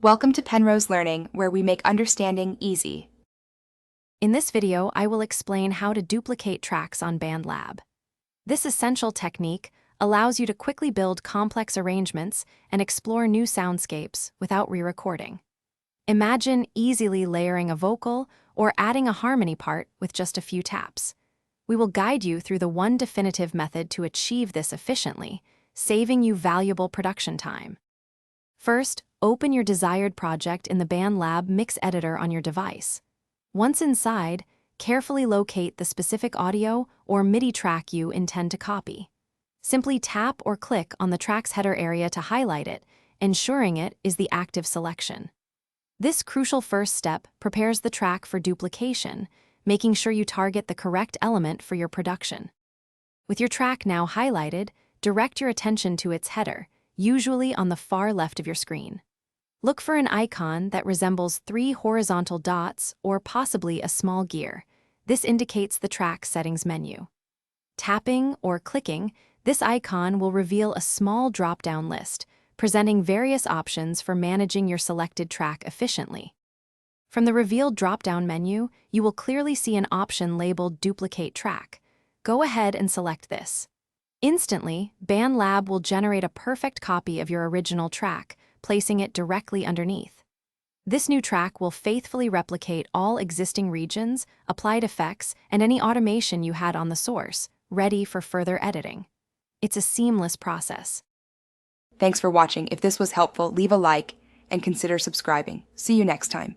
Welcome to Penrose Learning, where we make understanding easy. In this video, I will explain how to duplicate tracks on BandLab. This essential technique allows you to quickly build complex arrangements and explore new soundscapes without re-recording. Imagine easily layering a vocal or adding a harmony part with just a few taps. We will guide you through the one definitive method to achieve this efficiently, saving you valuable production time. First, open your desired project in the BandLab mix editor on your device. Once inside, carefully locate the specific audio or MIDI track you intend to copy. Simply tap or click on the track's header area to highlight it, ensuring it is the active selection. This crucial first step prepares the track for duplication, making sure you target the correct element for your production. With your track now highlighted, direct your attention to its header, usually on the far left of your screen. Look for an icon that resembles 3 horizontal dots or possibly a small gear. This indicates the track settings menu. Tapping or clicking, this icon will reveal a small drop-down list, presenting various options for managing your selected track efficiently. From the revealed drop-down menu, you will clearly see an option labeled Duplicate Track. Go ahead and select this. Instantly, BandLab will generate a perfect copy of your original track, placing it directly underneath. This new track will faithfully replicate all existing regions, applied effects, and any automation you had on the source, ready for further editing. It's a seamless process. Thanks for watching. If this was helpful, leave a like and consider subscribing. See you next time.